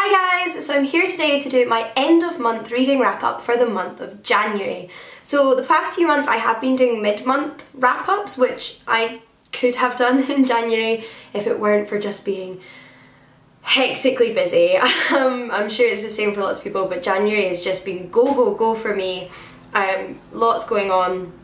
Hi guys, so I'm here today to do my end of month reading wrap up for the month of January. So the past few months I have been doing mid-month wrap ups, which I could have done in January if it weren't for just being hectically busy. I'm sure it's the same for lots of people, but January has just been go go go for me. Lots going on.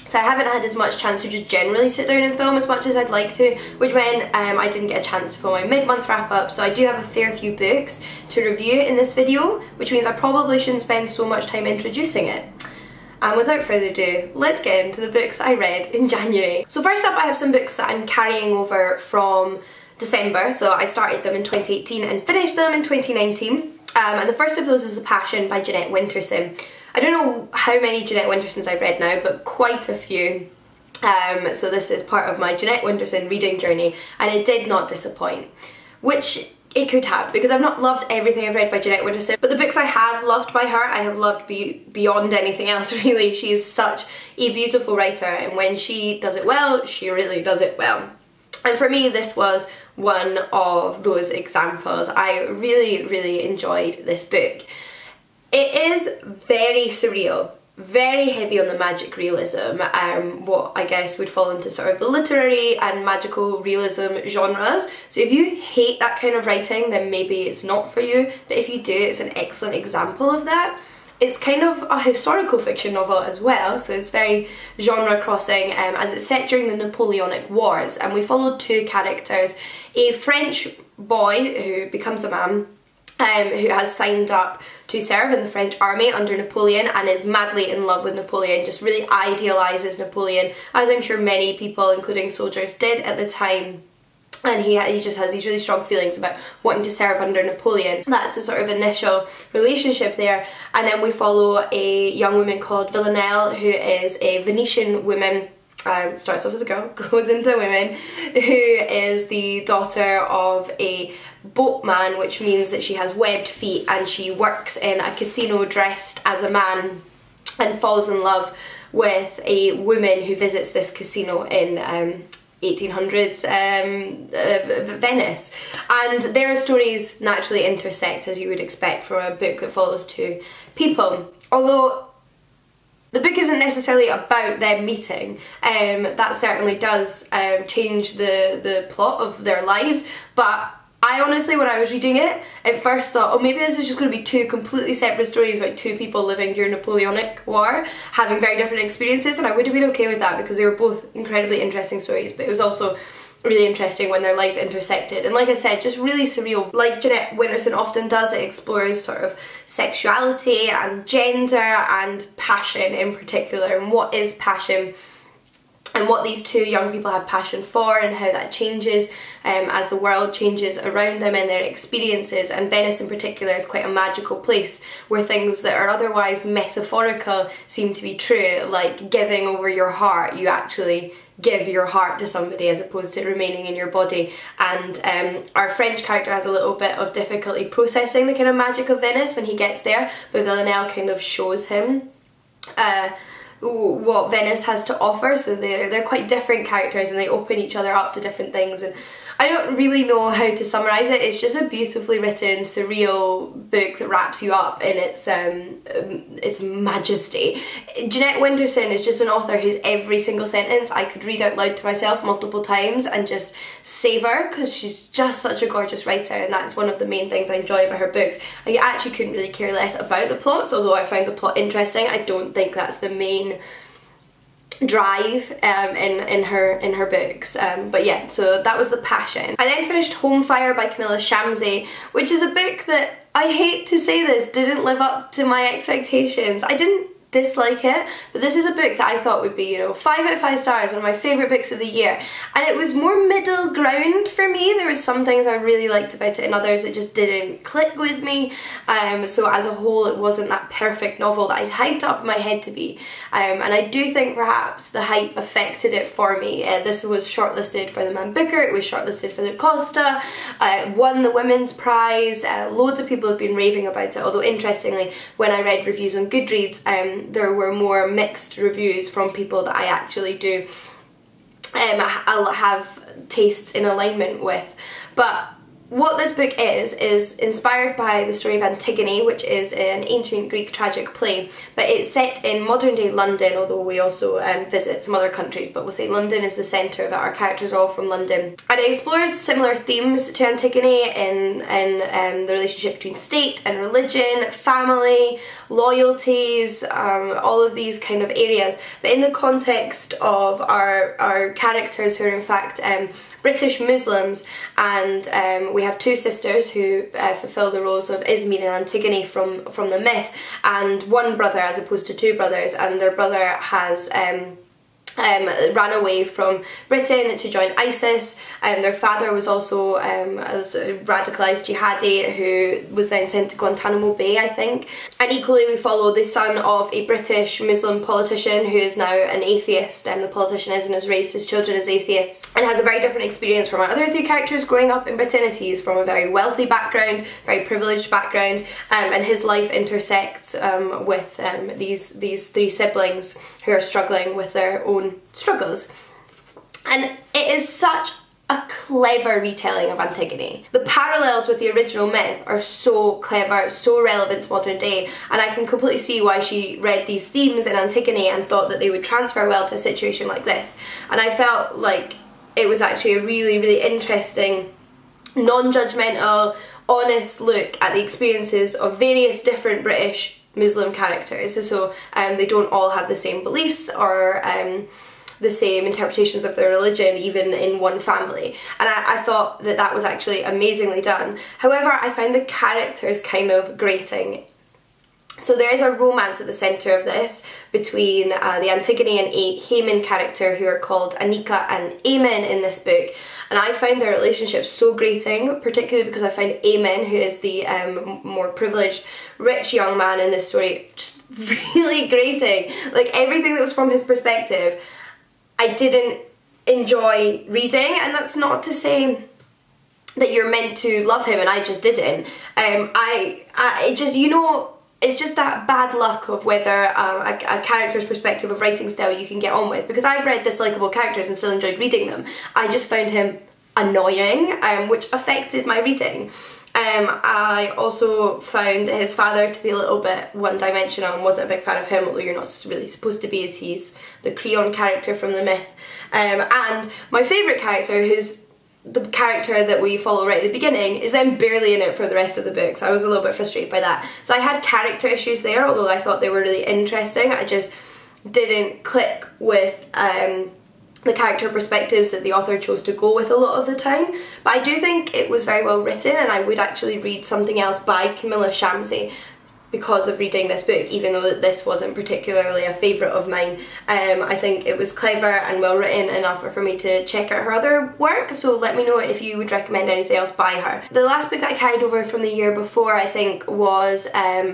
So I haven't had as much chance to just generally sit down and film as much as I'd like to, which meant I didn't get a chance to film my mid-month wrap-up, so I do have a fair few books to review in this video, which means I probably shouldn't spend so much time introducing it. And without further ado, let's get into the books I read in January. So first up, I have some books that I'm carrying over from December, so I started them in 2018 and finished them in 2019. And the first of those is The Passion by Jeanette Winterson. I don't know how many Jeanette Wintersons I've read now, but quite a few. So this is part of my Jeanette Winterson reading journey, and it did not disappoint, which it could have, because I've not loved everything I've read by Jeanette Winterson, but the books I have loved by her, I have loved beyond anything else, really. She is such a beautiful writer, and when she does it well, she really does it well. And for me, this was one of those examples. I really enjoyed this book. It is very surreal, very heavy on the magic realism, what I guess would fall into sort of the literary and magical realism genres. So if you hate that kind of writing, then maybe it's not for you, but if you do, it's an excellent example of that. It's kind of a historical fiction novel as well, so it's very genre crossing, as it's set during the Napoleonic Wars, and we followed two characters: a French boy who becomes a man, who has signed up to serve in the French army under Napoleon and is madly in love with Napoleon, just really idealises Napoleon, as I'm sure many people, including soldiers, did at the time. And he just has these really strong feelings about wanting to serve under Napoleon. That's the sort of initial relationship there. And then we follow a young woman called Villanelle, who is a Venetian woman. Starts off as a girl, grows into a woman, who is the daughter of a boatman, which means that she has webbed feet, and she works in a casino dressed as a man and falls in love with a woman who visits this casino in 1800s Venice. And their stories naturally intersect, as you would expect from a book that follows two people. Although the book isn't necessarily about them meeting, that certainly does change the plot of their lives, but I honestly, when I was reading it, at first thought, oh, maybe this is just going to be two completely separate stories about two people living during Napoleonic War, having very different experiences, and I would have been okay with that because they were both incredibly interesting stories, but it was also really interesting when their lives intersected. And like I said, just really surreal. Like Jeanette Winterson often does, it explores sort of sexuality and gender and passion in particular, and what is passion, and what these two young people have passion for, and how that changes as the world changes around them and their experiences. And Venice in particular is quite a magical place where things that are otherwise metaphorical seem to be true, like giving over your heart. You actually give your heart to somebody as opposed to remaining in your body. And our French character has a little bit of difficulty processing the kind of magic of Venice when he gets there, but Villanelle kind of shows him what Venice has to offer. So they're quite different characters, and they open each other up to different things, and I don't really know how to summarise it. It's just a beautifully written, surreal book that wraps you up in its majesty. Jeanette Winterson is just an author whose every single sentence I could read out loud to myself multiple times and just savour, because she's just such a gorgeous writer, and that's one of the main things I enjoy about her books. I actually couldn't really care less about the plots, although I found the plot interesting. I don't think that's the main drive in her books, but yeah, so that was The Passion. I then finished Home Fire by Camilla Shamsie, which is a book that, I hate to say this, didn't live up to my expectations. I didn't dislike it, but this is a book that I thought would be, you know, 5 out of 5 stars, one of my favourite books of the year, and it was more middle ground for me. There were some things I really liked about it and others that just didn't click with me, so as a whole it wasn't that perfect novel that I'd hyped up in my head to be, and I do think perhaps the hype affected it for me. This was shortlisted for the Man Booker, it was shortlisted for the Costa, won the Women's Prize, loads of people have been raving about it, although interestingly when I read reviews on Goodreads, there were more mixed reviews from people that I actually do I'll have tastes in alignment with. But what this book is inspired by the story of Antigone, which is an ancient Greek tragic play, but it's set in modern day London, although we also visit some other countries, but we'll say London is the centre of it. Our characters are all from London. And it explores similar themes to Antigone in the relationship between state and religion, family, loyalties, all of these kind of areas, but in the context of our characters who are in fact British Muslims, and we have two sisters who fulfil the roles of Ismene and Antigone from the myth, and one brother as opposed to two brothers, and their brother has ran away from Britain to join ISIS. Their father was also a radicalised jihadi who was then sent to Guantanamo Bay, I think. And equally we follow the son of a British Muslim politician who is now an atheist, and the politician is and has raised his children as atheists, and has a very different experience from our other three characters growing up in Britain, as he's from a very wealthy background, very privileged background, and his life intersects with these three siblings who are struggling with their own struggles. And it is such a clever retelling of Antigone. The parallels with the original myth are so clever, so relevant to modern day, and I can completely see why she read these themes in Antigone and thought that they would transfer well to a situation like this. And I felt like it was actually a really, really interesting, non-judgmental, honest look at the experiences of various different British Muslim characters. So they don't all have the same beliefs or the same interpretations of their religion, even in one family. And I thought that that was actually amazingly done. However, I find the characters kind of grating. So there is a romance at the centre of this between the Antigone and Haman character, who are called Anika and Amen in this book. And I find their relationship so grating, particularly because I find Amen, who is the more privileged, rich young man in this story, just really grating. Like, everything that was from his perspective, I didn't enjoy reading, and that's not to say that you're meant to love him, and I just didn't. It just, you know, it's just that bad luck of whether a character's perspective of writing style you can get on with, because I've read dislikable characters and still enjoyed reading them. I just found him annoying, which affected my reading. I also found his father to be a little bit one-dimensional and wasn't a big fan of him, although you're not really supposed to be, as he's the Creon character from the myth. And my favourite character, who's the character that we follow right at the beginning, is then barely in it for the rest of the book, so I was a little bit frustrated by that. So I had character issues there, although I thought they were really interesting. I just didn't click with the character perspectives that the author chose to go with a lot of the time. But I do think it was very well written, and I would actually read something else by Camilla Shamsi because of reading this book, even though this wasn't particularly a favourite of mine. I think it was clever and well written enough for me to check out her other work, so let me know if you would recommend anything else by her. The last book that I carried over from the year before, I think, was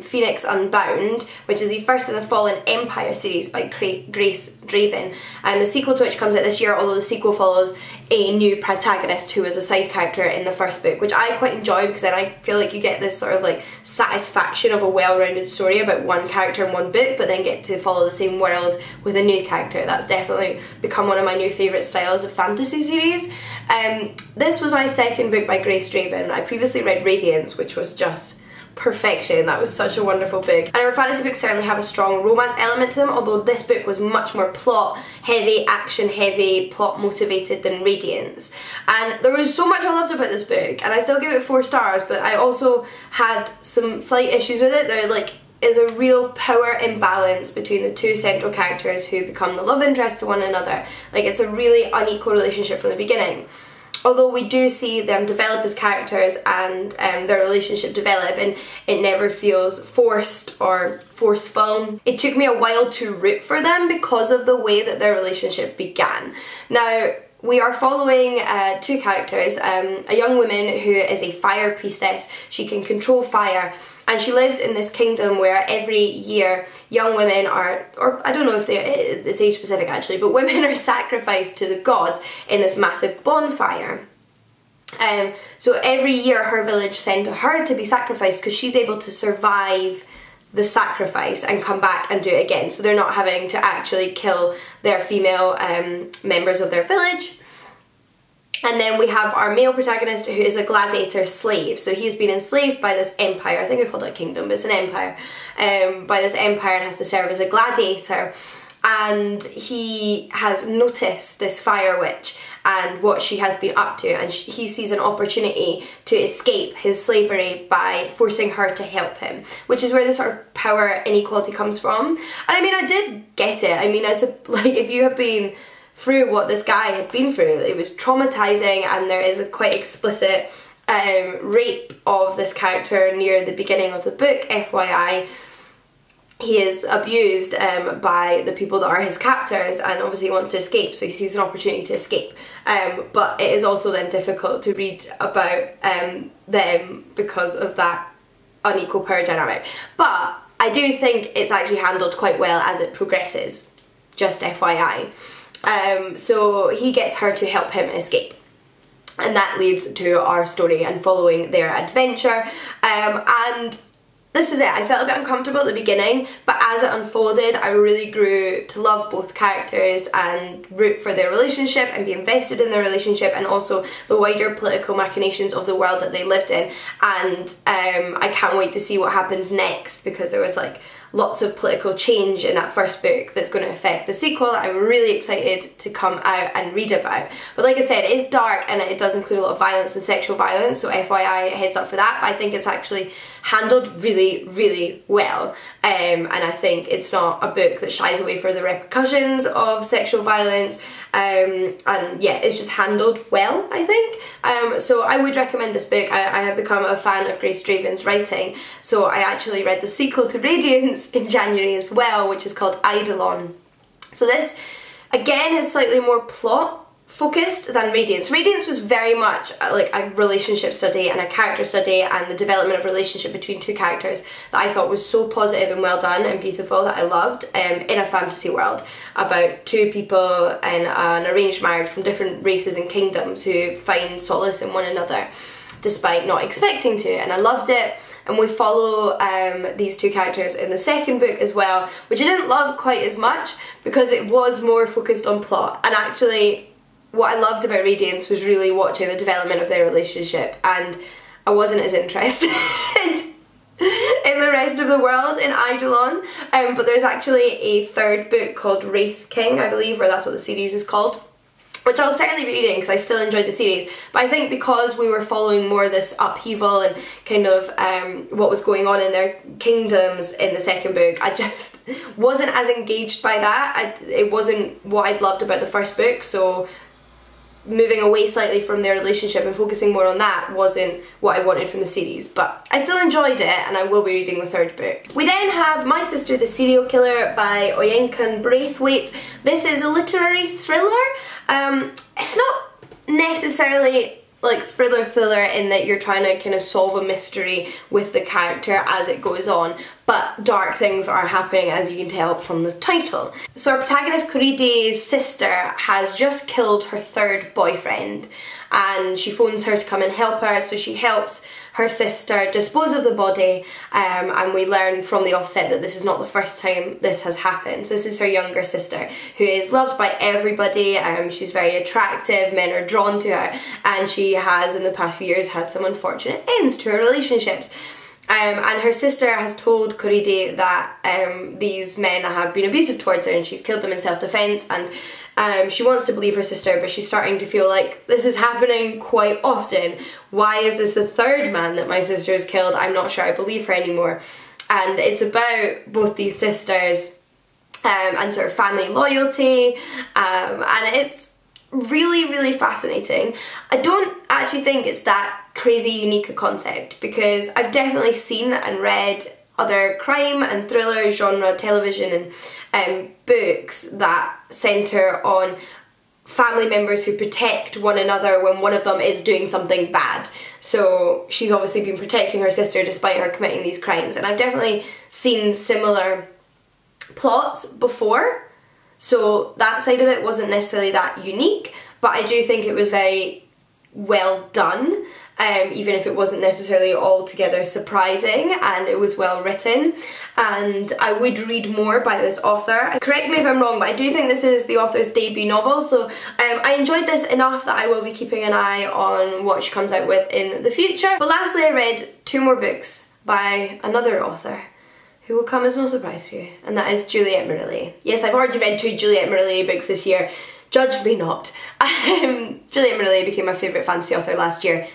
Phoenix Unbound, which is the first in the Fallen Empire series by Grace Draven, and the sequel to which comes out this year, although the sequel follows a new protagonist who is a side character in the first book, which I quite enjoy, because then I feel like you get this sort of like satisfaction of a well-rounded story about one character in one book, but then get to follow the same world with a new character. That's definitely become one of my new favourite styles of fantasy series. This was my second book by Grace Draven. I previously read Radiance, which was just perfection. That was such a wonderful book. And our fantasy books certainly have a strong romance element to them, although this book was much more plot heavy, action heavy, plot motivated than Radiance. And there was so much I loved about this book, and I still give it 4 stars, but I also had some slight issues with it. There is a real power imbalance between the two central characters who become the love interest to one another. Like, it's a really unequal relationship from the beginning. Although we do see them develop as characters and their relationship develop, and it never feels forced or forceful. It took me a while to root for them because of the way that their relationship began. Now, we are following two characters, a young woman who is a fire priestess. She can control fire, and she lives in this kingdom where every year young women are, or I don't know if it's age specific actually, but women are sacrificed to the gods in this massive bonfire. So every year her village send her to be sacrificed because she's able to survive the sacrifice and come back and do it again, so they're not having to actually kill their female members of their village. And then we have our male protagonist, who is a gladiator slave. So he's been enslaved by this empire. I think I called it a kingdom, but it's an empire. By this empire, and has to serve as a gladiator. And he has noticed this fire witch and what she has been up to, and he sees an opportunity to escape his slavery by forcing her to help him, which is where the sort of power inequality comes from. And I mean, I did get it. I mean, like, if you have been through what this guy had been through, it was traumatizing, and there is a quite explicit rape of this character near the beginning of the book, FYI. He is abused by the people that are his captors, and obviously he wants to escape, so he sees an opportunity to escape. But it is also then difficult to read about them because of that unequal power dynamic. But I do think it's actually handled quite well as it progresses, just FYI. So he gets her to help him escape. And that leads to our story and following their adventure. And this is it. I felt a bit uncomfortable at the beginning, but as it unfolded, I really grew to love both characters and root for their relationship and be invested in their relationship, and also the wider political machinations of the world that they lived in. And I can't wait to see what happens next, because there was like lots of political change in that first book that's going to affect the sequel that I'm really excited to come out and read about. But like I said, it is dark and it does include a lot of violence and sexual violence, so FYI, heads up for that. But I think it's actually handled really, really well. And I think it's not a book that shies away from the repercussions of sexual violence. And yeah, it's just handled well, I think. So I would recommend this book. I have become a fan of Grace Draven's writing, so I actually read the sequel to Radiance in January as well, which is called Eidolon. So this, again, is slightly more plot focused than Radiance. Radiance was very much like a relationship study and a character study, and the development of relationship between two characters that I thought was so positive and well done and beautiful that I loved, in a fantasy world about two people in an arranged marriage from different races and kingdoms who find solace in one another despite not expecting to, and I loved it. And we follow these two characters in the second book as well, which I didn't love quite as much because it was more focused on plot. And actually, what I loved about Radiance was really watching the development of their relationship, and I wasn't as interested in the rest of the world in Eidolon. But there's actually a third book called Wraith King, I believe, or that's what the series is called, which I'll certainly be reading because I still enjoyed the series. But I think because we were following more this upheaval and kind of what was going on in their kingdoms in the second book, I just wasn't as engaged by that. It wasn't what I'd loved about the first book, so moving away slightly from their relationship and focusing more on that wasn't what I wanted from the series. But I still enjoyed it, and I will be reading the third book. We then have My Sister the Serial Killer by Oyenkan Braithwaite. This is a literary thriller. It's not necessarily like thriller in that you're trying to kind of solve a mystery with the character as it goes on, but dark things are happening, as you can tell from the title. So our protagonist Kuride's sister has just killed her third boyfriend, and she phones her to come and help her, so she helps her sister dispose of the body, and we learn from the offset that this is not the first time this has happened. So this is her younger sister, who is loved by everybody. She's very attractive, men are drawn to her, and she has in the past few years had some unfortunate ends to her relationships. And her sister has told Kuride that these men have been abusive towards her and she's killed them in self-defense, and she wants to believe her sister, but she's starting to feel like this is happening quite often. Why is this the third man that my sister has killed? I'm not sure I believe her anymore. And it's about both these sisters and sort of family loyalty, and it's really, really fascinating. I don't actually think it's that crazy unique a concept, because I've definitely seen and read other crime and thriller genre television and books that centre on family members who protect one another when one of them is doing something bad. So she's obviously been protecting her sister despite her committing these crimes, and I've definitely seen similar plots before, so that side of it wasn't necessarily that unique, but I do think it was very well done. even if it wasn't necessarily altogether surprising, and it was well written, and I would read more by this author. Correct me if I'm wrong, but I do think this is the author's debut novel, so I enjoyed this enough that I will be keeping an eye on what she comes out with in the future. But lastly, I read 2 more books by another author who will come as no surprise to you, and that is Juliet Marillier. Yes, I've already read 2 Juliet Marillier books this year. Judge me not. Juliet Marillier became my favourite fantasy author last year,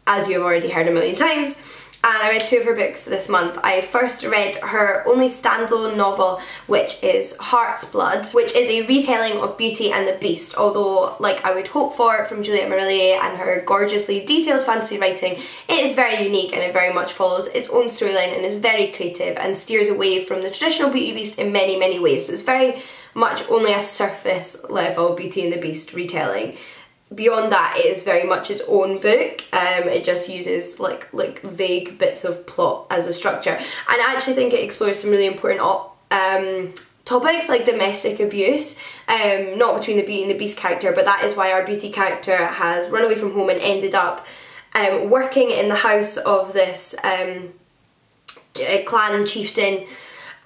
as you have already heard a million times, and I read 2 of her books this month. I first read her only standalone novel, which is Heart's Blood, which is a retelling of Beauty and the Beast, although, like I would hope for from Juliet Marillier and her gorgeously detailed fantasy writing, it is very unique and it very much follows its own storyline and is very creative and steers away from the traditional Beauty and the Beast in many, many ways. So it's very much only a surface level Beauty and the Beast retelling. Beyond that, it is very much its own book. It just uses like vague bits of plot as a structure, and I actually think it explores some really important topics like domestic abuse, not between the Beauty and the Beast character, but that is why our Beauty character has run away from home and ended up working in the house of this clan chieftain,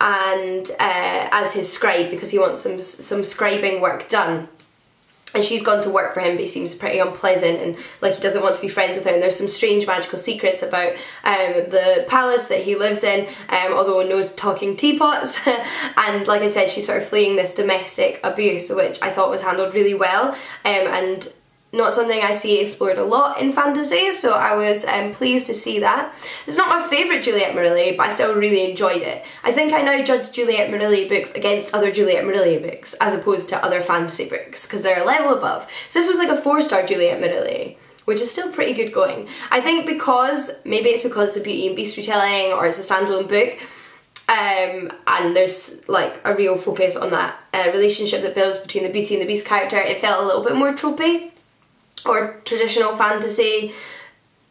and as his scribe, because he wants some scribing work done. And she's gone to work for him, but he seems pretty unpleasant and like he doesn't want to be friends with her, and there's some strange magical secrets about the palace that he lives in, although no talking teapots. And like I said, she's sort of fleeing this domestic abuse, which I thought was handled really well, and not something I see explored a lot in fantasy, so I was pleased to see that. It's not my favourite Juliet Marillier, but I still really enjoyed it. I think I now judge Juliet Marillier books against other Juliet Marillier books as opposed to other fantasy books, because they're a level above. So this was like a 4-star Juliet Marillier, which is still pretty good going. I think because, maybe it's because it's a Beauty and Beast retelling or it's a standalone book, and there's like a real focus on that relationship that builds between the Beauty and the Beast character, it felt a little bit more tropey or traditional fantasy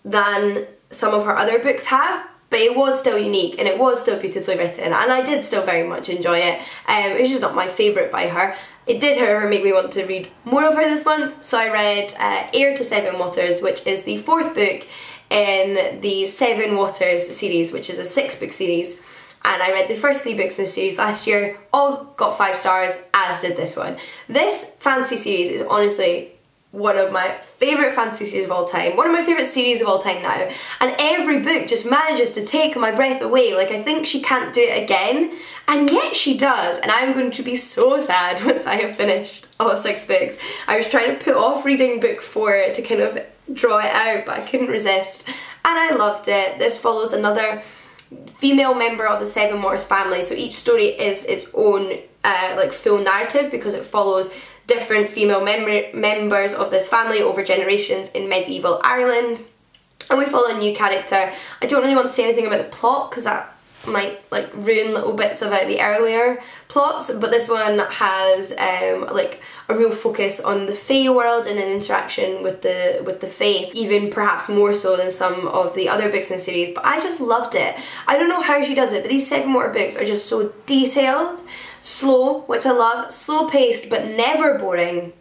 than some of her other books have, but it was still unique and it was still beautifully written, and I did still very much enjoy it. It was just not my favourite by her. It did, however, make me want to read more of her this month, so I read Heir to Seven Waters, which is the 4th book in the Seven Waters series, which is a 6-book series. And I read the first 3 books in the series last year, all got 5 stars, as did this one. This fantasy series is honestly one of my favourite fantasy series of all time, one of my favourite series of all time now, and every book just manages to take my breath away. Like, I think she can't do it again, and yet she does, and I'm going to be so sad once I have finished all 6 books. I was trying to put off reading book 4 to kind of draw it out, but I couldn't resist, and I loved it. This follows another female member of the Seven Waters family, so each story is its own like full narrative, because it follows different female members of this family over generations in medieval Ireland, and we follow a new character. I don't really want to say anything about the plot because that might like ruin little bits about the earlier plots, but this one has like a real focus on the Fae world and an interaction with the Fae, even perhaps more so than some of the other books in the series, but I just loved it. I don't know how she does it, but these Seven Water books are just so detailed, slow, which I love, slow paced but never boring.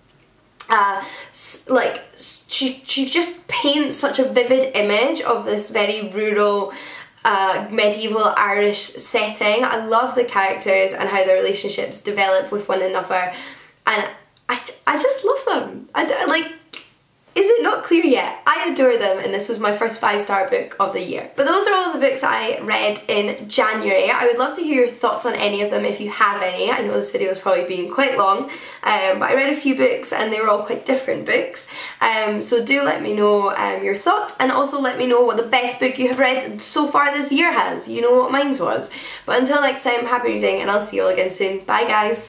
Like she just paints such a vivid image of this very rural medieval Irish setting. I love the characters and how their relationships develop with one another, and I just love them. Like, is it not clear yet? I adore them, and this was my first 5-star book of the year. But those are all the books I read in January. I would love to hear your thoughts on any of them if you have any. I know this video is probably being quite long, but I read a few books and they were all quite different books. So do let me know your thoughts, and also let me know what the best book you have read so far this year has. You know what mine was. But until next time, happy reading, and I'll see you all again soon. Bye guys!